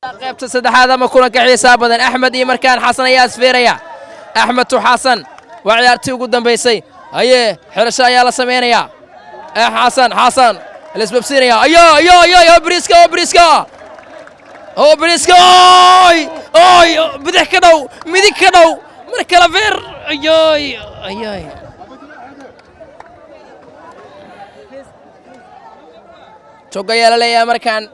qaybta saddexaad ama kulanka xiisaha badan Axmed iyo markaan Xasan ayaa isfeeraya Axmed Xasan waa ciyaartii ugu dambeysay aye xirasho ayaa la sameeynaya Xasan الاسبابسينيا يا بريسكا اوي بدح كدو ميدي كدو مركلا فير اي توغا يالاليا markaan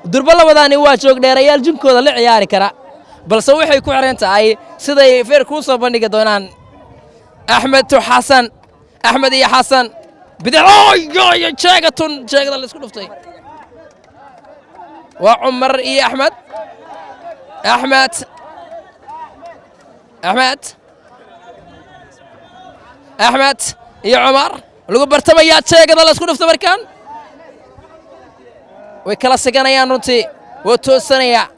durba labadani waa joog dheerayaal jinkooda la ciyaari kara balse waxay ku xireen tahay siday feer ku soo bandhigi doonaan Axmed iyo Xasan بدي يا شاقتون شاقة اللي سكون فتي وعمر إيه أحمد يا عمر لو برتميات شاقة اللي سكون فتي مركان ويكلا سكنا يا نونتي وتوسنا يا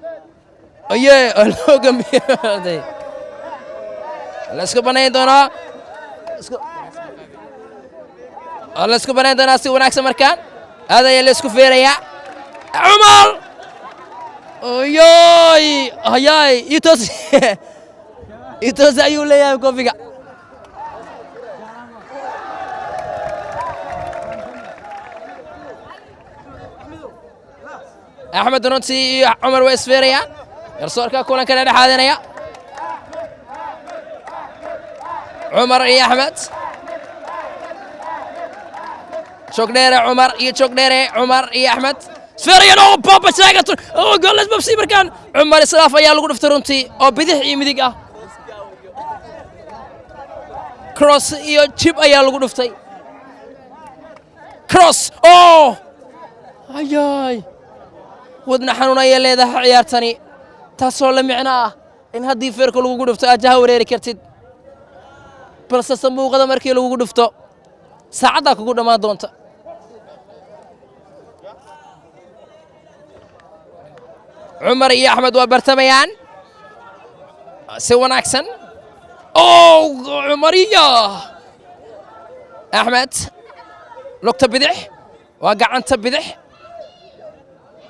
أيه اللوجم دي لسكو بناي دونا الله اسكو بنان دناسي وناكسن مركان هذا يلي اسكو فيريا عمر هياي يتوس ايو ليا كوفيغا احمد رونتي عمر ويس فيريا يرسولكا كولان كان دحادنيا عمر يا احمد شوكدير عمر عمر يا أحمد سفيريان أو بابا شاقة أو قال لازم بسي مركان عمر إسراف يا لقول افترنتي أو بدح يمديك كروس يا تشيب يا لقول افتي كروس أوه أياي ودنا حنونا يا اللي ده عيارتني تصل معنا إن هدي فيرك لقول افتي أجاه وريري كرتيد بس سمو قدام مركي لقول افتو ساعدك كقول ما دونت عمر يا أحمد وبرتميان سوى أكسن أوه عمرية أحمد لقطة بدح وقع أنت بدح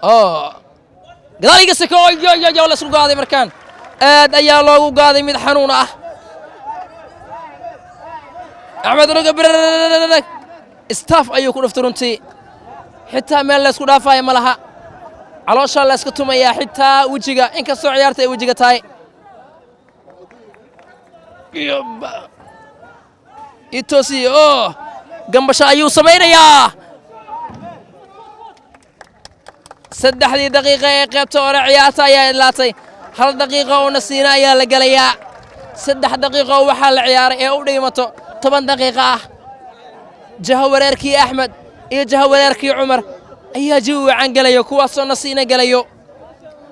قال لي قصك يا ولا سوق هذا مركان يا لو قاضي من حنونة أحمد رجع استاف أيكون افترنتي حتى ما لا سكودا فاي ملها على شان لا سكتوم يا حتى وجهك إنك سو عيارتي وجهك تاي يبا إتوسي جنب شايو سمير يا سدح لي دقيقة قبت ورا عيارتا يا لاتي هل دقيقة ونسينا يا لقليا سدح دقيقة وحال عيار يا وديمتو 10 دقيقة جهوريركي أحمد إيه جهوريركي عمر أي جو عن قليو كواصو نسينا قليو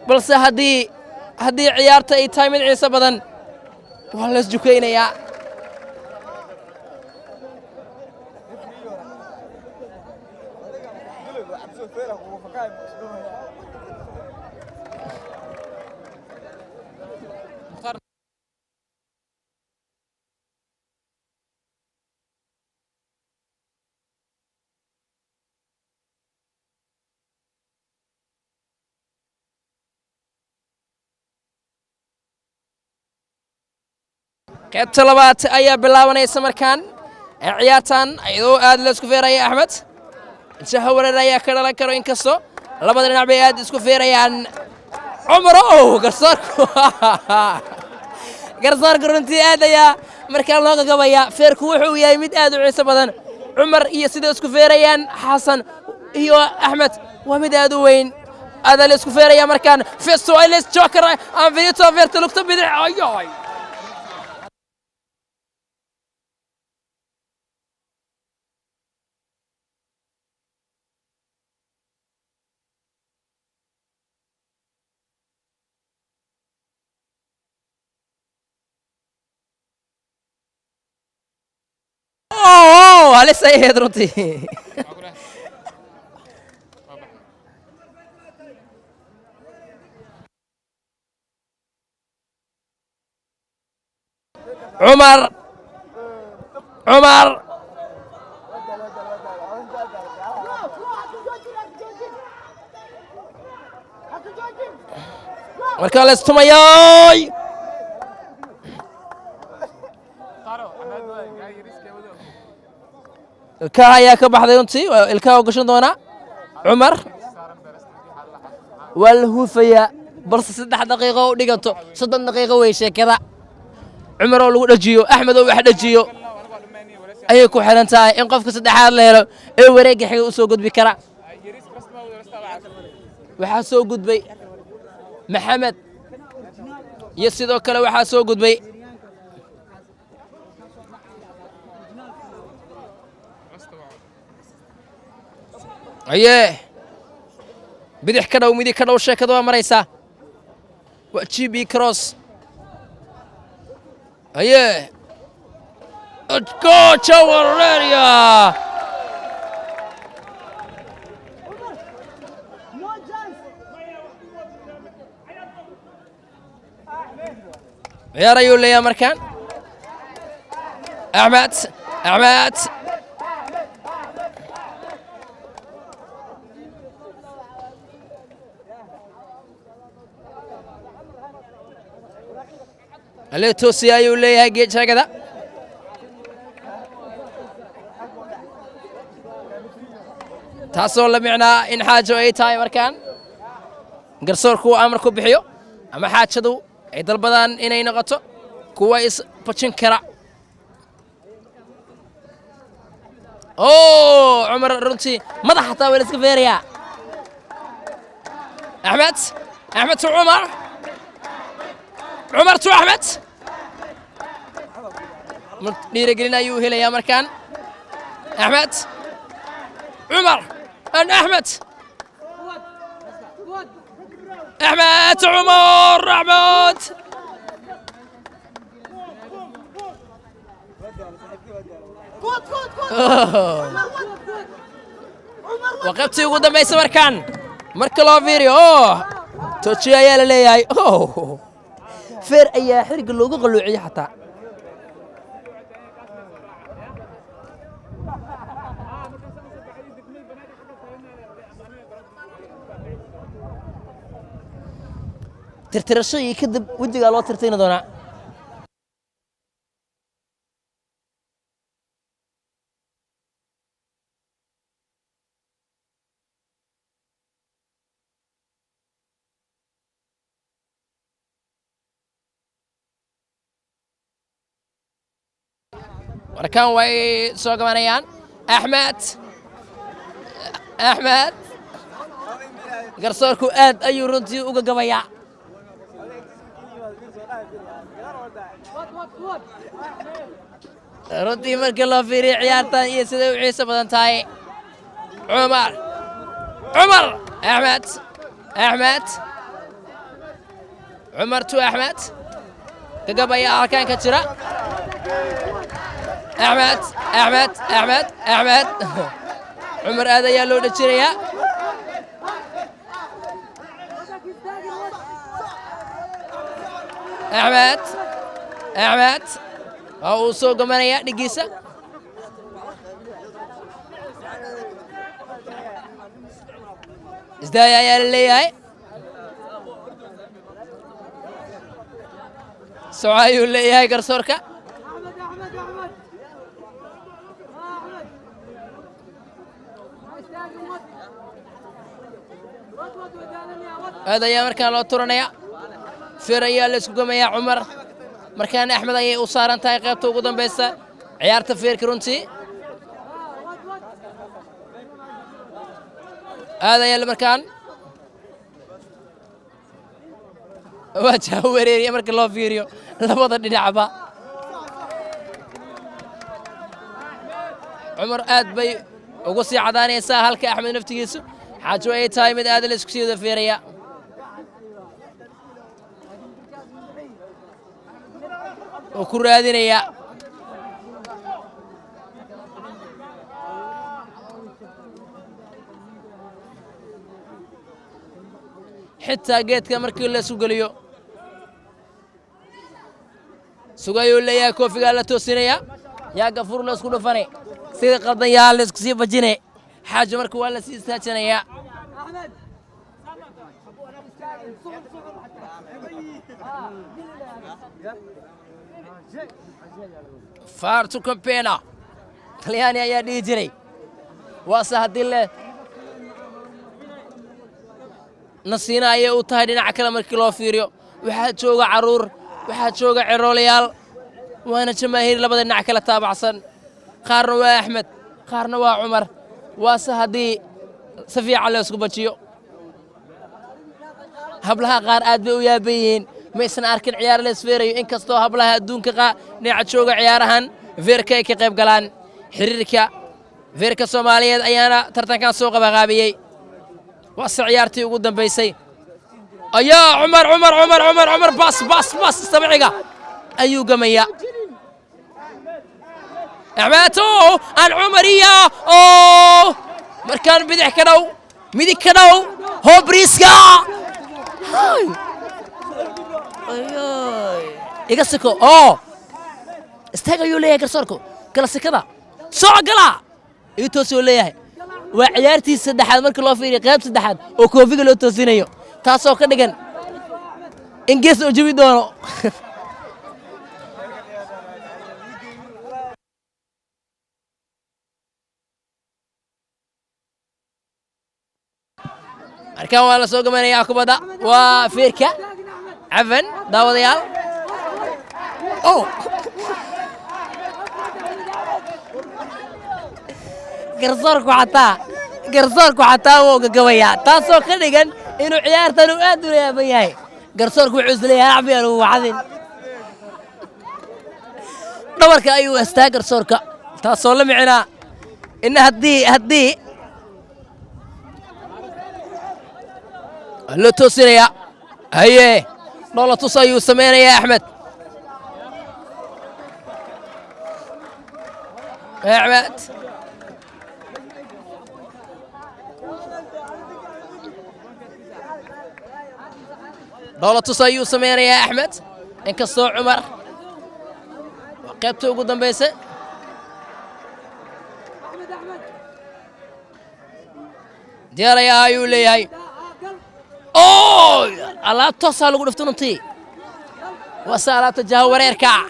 بلس هدي عيارتا أي تايم عيسى بدن والله سجوكينا يا قيبت لبات أيا بلاونيسا مركان عيارتان أيضو آد لسكو فيريا أحمد جهور الريا كرلا كرو إنكسو لبادر نعبي آد لسكو فيريا عمرو قرصار قرنتي آد يا مركان لوغا قبايا فيركو وحو يا يميد آد وعيسى بدن عمر إيا سيدي لسكو فيريا حسن إيو أحمد وميد آد وين آد لسكو فيريا مركان فيستو أيليس جوكر أنفينيتو فيرتو لكتو بدع أيوي لسه يدرتي عمر markaa la istumayay ilkaha ayaa ka baxday runtii ilkaha gashan doonaa cumar waa la huufayaa balse 3 daqiiqo u dhiganto 30 daqiiqo way sheekada cumar oo lagu dhajiyo axmed oo wax dhajiyo ayay ku xiran tahay in qofka saddexaad la helo ee wareegga xiga u soo gudbi kara waxaa soo gudbay maxamed iyo sidoo kale waxaa soo gudbay aye bidix ka dhow midig ka dhow sheekada waa maraysaa waa GB cross aye go Chawarreria ciyaar ayuu leeyahay markaan Ahmed Aletosi ayuu leeyahay geed shagada taasoo la micnaa in xaajo ay tahay markaan garsoorku amar ku bixiyo ama xaajadu ay dalbadaan inay noqoto kuwa is bajin kara cumar runtii madax xataa waa la iska feerayaa axmed to cumar to axmed dhiirigelin ayuu helayaa markaan axmed عمر أن أحمد عمر أحمد وقفتي قدام بيس مركان مركلا فيري توتشي يا للياي فير أي حرق اللوجو قلوعي حتى ترترشي كذب ودي قالوا ترتين دونا وركان واي سوق مانيان أحمد قرصوركو آد أيو رنتي وقا قبايا runtii markii loo fiiriyo ciyaartan iyo siday u xiiso badan tahay cumar to axmed kagab ayaa halkaan ka jira axmed cumar aad ayaa loo dhajinayaa axmed waa uu soo gamanaya dhigiisa isdaaya ayaa la leeyahay soco ayuu leeyahay garsoorka aad ayaa markaan loo turanaya feer ayaa la isku gamayaa cumar markaan axmed ayay u saaran tahay qaybta ugu dambaysa ciyaarta feerka runtii aad ayaa markaan waa wareeriya marka loo fiiriyo labada dhinacba cumar aad bay ugu sii cadaanaysaa halka axmed naftigiisu xaajo ay tahay mid aad la isku sii wada feeraya oo ku raadinaya xitaa geedka markii la sugaliyo sugayuu leeyahay koofigaa la toosinaya yaa gafuur la isku dhufanay sida qaldan yaa la isku sii bajinay xaajo marka waa la sii istaajinayaa فارتو كومبينا طلياني يا ديجري واسهد الله نسينا ayay u tahay dhinaca kale markii loo fiiriyo waxa jooga caruur waxa jooga ciroolayaal waana jamaahiir labada dhinac kala taabacsan qaarna waa Axmed qaarna waa Umar waase hadii safiican la isku bajiyo hablaha qaar aad bay u yaabayeen ma isna arkin ciyaar la isfeerayo inkastoo hablaha adduunka dhinaca jooga ciyaarahan veerka ay ka qayb galaan xiriirka veerka Soomaaliyeed ayaana tartankan soo qabaqaabiyay وسعيارتي وقدام بيسي أيا عمر باص سمعيقة أيو قمية أعماتو عن عمرية أوه مركان بدح كنو ميدي كنو هو بريسكا هاي يقصكو أوه استهجا يوليه كرسوركو كلا سكدا سوع قلا يتوسو ليه وعيارتي السدحات markii loo fiiriyo qayb saddexaad oo koofiga loo toosinayo taas oo ka dhigan in gees oo jabi doono arkaan waa la soo gamanaya kubada waa fiirka عفن daawadayaal oh garsoorku xataa wuu gagabaya taasoo ka dhigan inuu ciyaartan uu aad u leeyahay yahay garsoorku wuxuu isleeyahay acbiyan uu wacdin dhabarka ayuu astaa garsoorka taasoo la micnaa in haddii loo toosinaya haye dhoola tus ayuu samaynayaa Axmed دولة تصيو سمير يا أحمد إنك الصوع عمر وقيبته قدام بيسه ديار يا يولي هاي أوه الله تصل وقول فتنتي وسالات الجهور يركع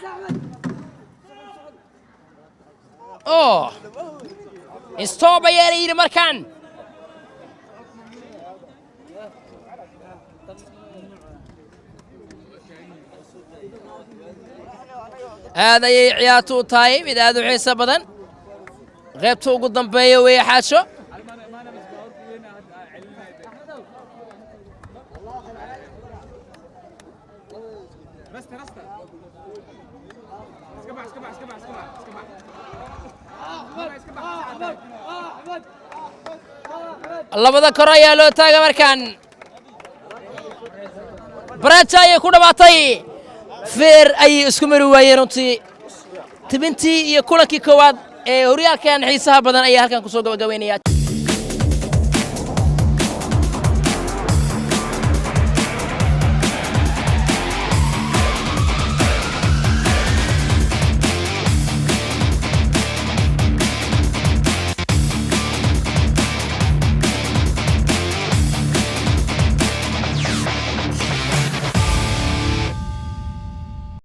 أوه استوب يا ريد مركان هذا عياته طيب إذا هذا حيسة بدن غيبته قدام بيه ويحاشو الله بدأ كرايا لو تاجا مركان براتشاي كودا باتاي فير أي اسكمر ويرنتي تبنتي يكونك كواد هوريا كان حيسها بدن أي هالكان كسوق وجوينيات